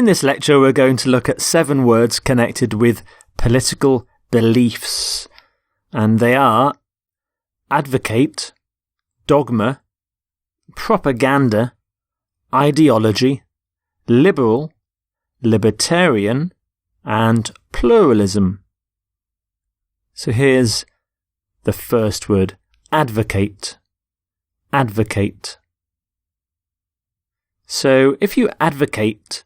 this lecture, we're going to look at 7 words connected with political beliefs, and they are advocate, dogma, propaganda, ideology, liberal, libertarian, and pluralism. So here's the first word, advocate. Advocate. So if you advocate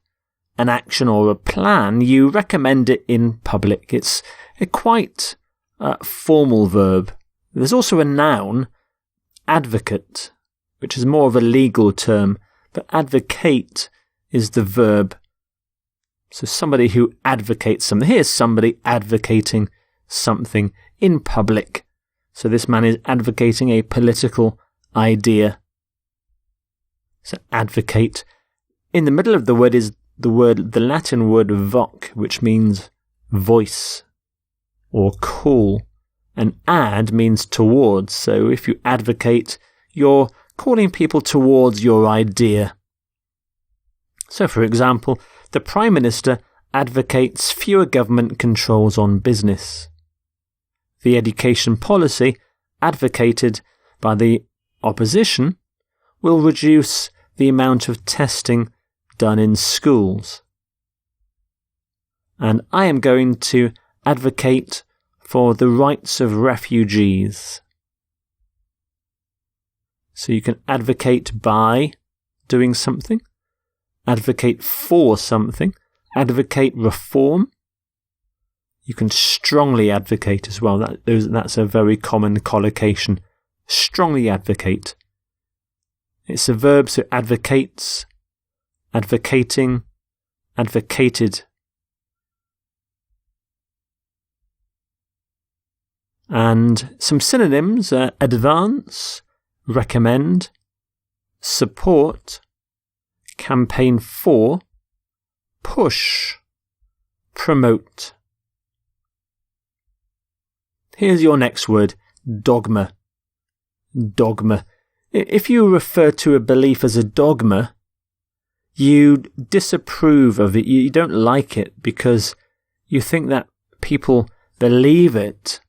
an action or a plan, you recommend it in public. It's a quite formal verb. There's also a noun, advocate, which is more of a legal term, but advocate is the verb. So somebody who advocates something. Here's somebody advocating something in public. So this man is advocating a political idea. So advocate. In the middle of the word is the Latin word voc, which means voice or call. And ad means towards. So if you advocate, you're calling people towards your idea. So for example, the Prime Minister advocates fewer government controls on business. The education policy advocated by the opposition will reduce the amount of testing done in schools. And I am going to advocate for the rights of refugees. So you can advocate by doing something, advocate for something, advocate reform. You can strongly advocate as well. That's a very common collocation. Strongly advocate. It's a verb, so advocates, advocating, advocated. And some synonyms are advance, recommend, support, campaign for, push, promote. Here's your next word, dogma. Dogma. If you refer to a belief as a dogma, you disapprove of it. You don't like it because you think that people believe it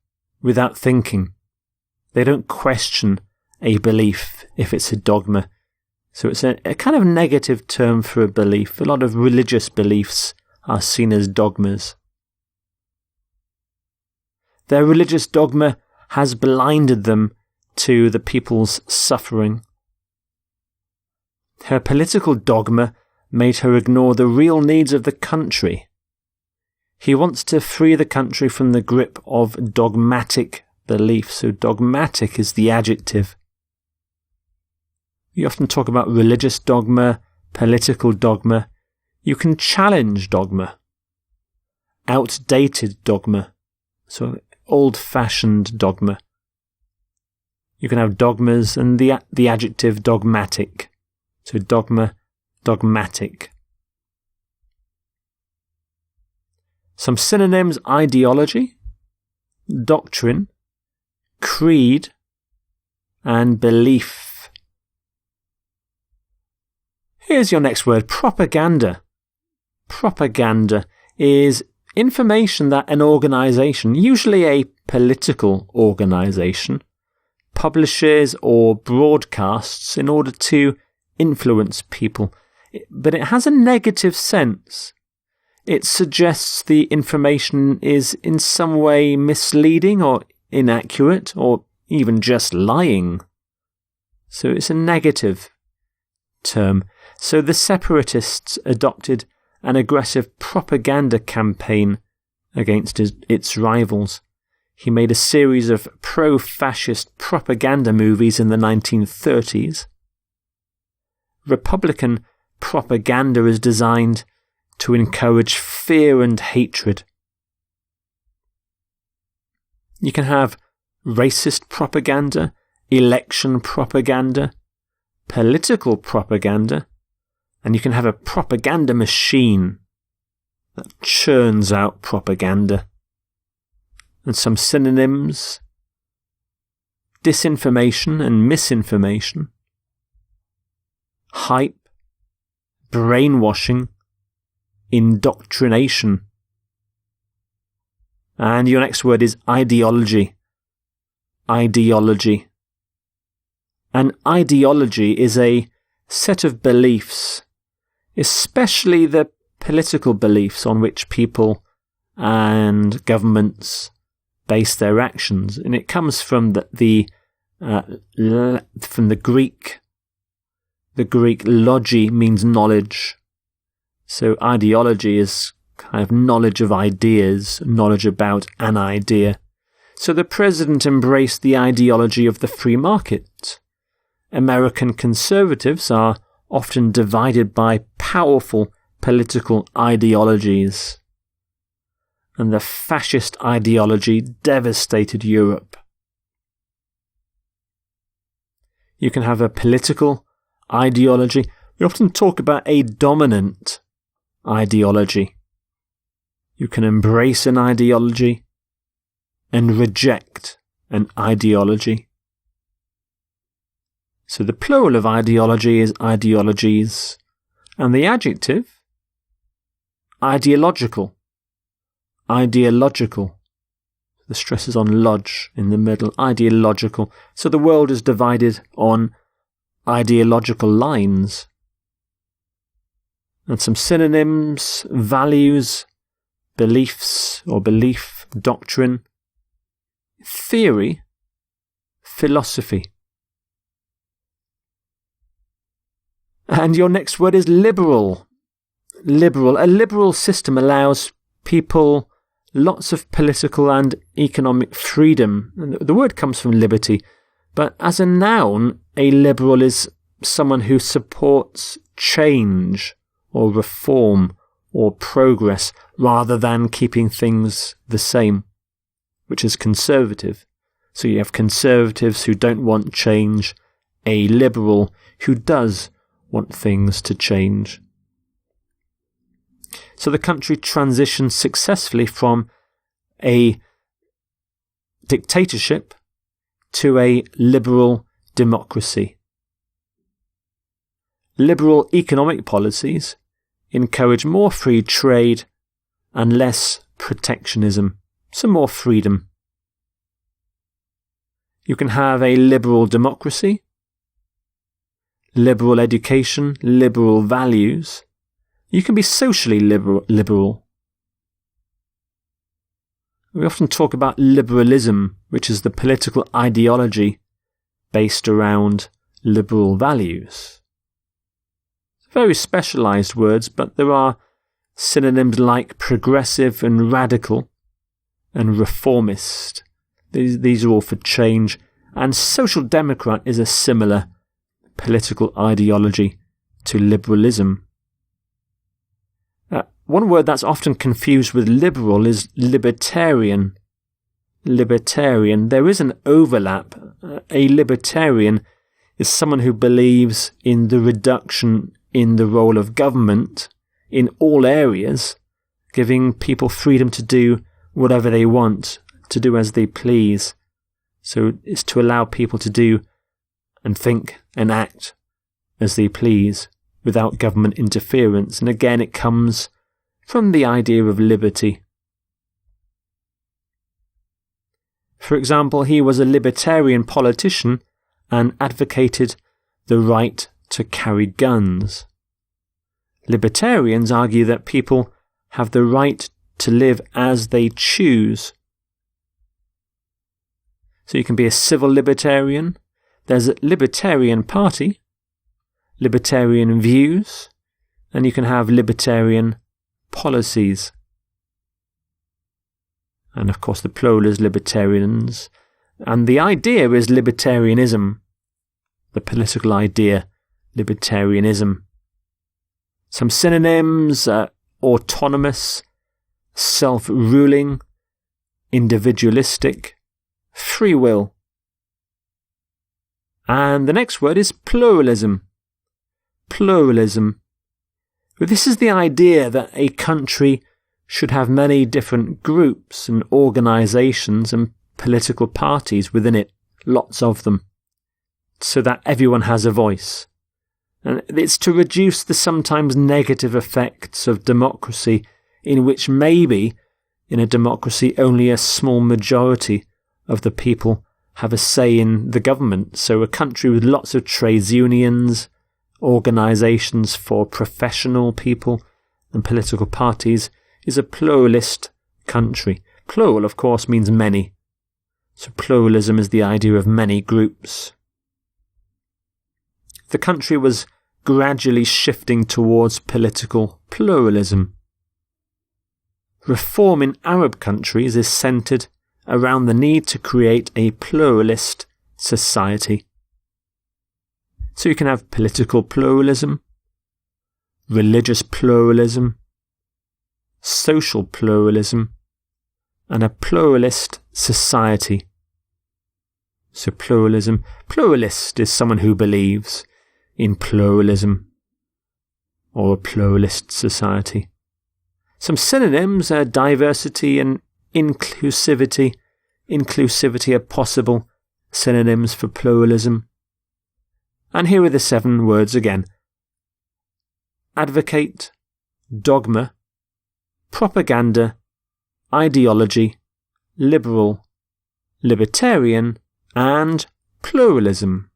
without thinking. They don't question a belief if it's a dogma. So it's a kind of negative term for a belief. A lot of religious beliefs are seen as dogmas. Their religious dogma has blinded them to the people's suffering. Her political dogma made her ignore the real needs of the country. He wants to free the country from the grip of dogmatic belief. So dogmatic is the adjective. We often talk about religious dogma, political dogma. You can challenge dogma. Outdated dogma. So old-fashioned dogma. You can have dogmas and the adjective dogmatic. So dogma, dogmatic. Some synonyms: ideology, doctrine, creed, and belief. Here's your next word, propaganda. Propaganda is information that an organisation, usually a political organisation, publishes or broadcasts in order to influence people. But it has a negative sense. It suggests the information is in some way misleading or inaccurate or even just lying. So it's a negative term. So the separatists adopted an aggressive propaganda campaign against its rivals. He made a series of pro-fascist propaganda movies in the 1930s. Republican propaganda is designed to encourage fear and hatred. You can have racist propaganda, election propaganda, political propaganda, and you can have a propaganda machine that churns out propaganda. And some synonyms: disinformation and misinformation, hype, brainwashing, indoctrination. And your next word is ideology. Ideology. An ideology is a set of beliefs, especially the political beliefs on which people and governments base their actions. And it comes from the Greek. The Greek logi means knowledge. So ideology is kind of knowledge of ideas, knowledge about an idea. So the president embraced the ideology of the free market. American conservatives are often divided by powerful political ideologies. And the fascist ideology devastated Europe. You can have a political ideology. We often talk about a dominant ideology. You can embrace an ideology and reject an ideology. So the plural of ideology is ideologies, and the adjective, ideological. Ideological. The stress is on lodge in the middle. Ideological. So the world is divided on ideological lines. And some synonyms: values, beliefs or belief, doctrine, theory, philosophy. And your next word is liberal. Liberal. A liberal system allows people lots of political and economic freedom. And the word comes from liberty, but as a noun, a liberal is someone who supports change or reform or progress rather than keeping things the same, which is conservative. So you have conservatives who don't want change, a liberal who does want things to change. So the country transitioned successfully from a dictatorship to a liberal democracy. Liberal economic policies encourage more free trade and less protectionism, so more freedom. You can have a liberal democracy, liberal education, liberal values. You can be socially liberal. We often talk about liberalism, which is the political ideology based around liberal values. Very specialised words, but there are synonyms like progressive and radical and reformist. These are all for change. And social democrat is a similar political ideology to liberalism. One word that's often confused with liberal is libertarian. Libertarian. There is an overlap. A libertarian is someone who believes in the reduction in the role of government in all areas, giving people freedom to do whatever they want, to do as they please. So it's to allow people to do and think and act as they please without government interference. And again, it comes from the idea of liberty. For example, he was a libertarian politician and advocated the right to carry guns. Libertarians argue that people have the right to live as they choose. So you can be a civil libertarian. There's a libertarian party, libertarian views, and you can have libertarian policies. And of course the plural is libertarians. And the idea is libertarianism. The political idea, libertarianism. Some synonyms: autonomous, self-ruling, individualistic, free will. And the next word is pluralism. Pluralism. This is the idea that a country should have many different groups and organisations and political parties within it, lots of them, so that everyone has a voice. And it's to reduce the sometimes negative effects of democracy, in which maybe in a democracy only a small majority of the people have a say in the government. So a country with lots of trades unions, organisations for professional people and political parties is a pluralist country. Plural, of course, means many. So pluralism is the idea of many groups. The country was gradually shifting towards political pluralism. Reform in Arab countries is centred around the need to create a pluralist society. So you can have political pluralism, religious pluralism, social pluralism, and a pluralist society. So pluralism, pluralist is someone who believes in pluralism or a pluralist society. Some synonyms are diversity and inclusivity. Inclusivity are possible synonyms for pluralism. And here are the 7 words again. Advocate, dogma, propaganda, ideology, liberal, libertarian, and pluralism.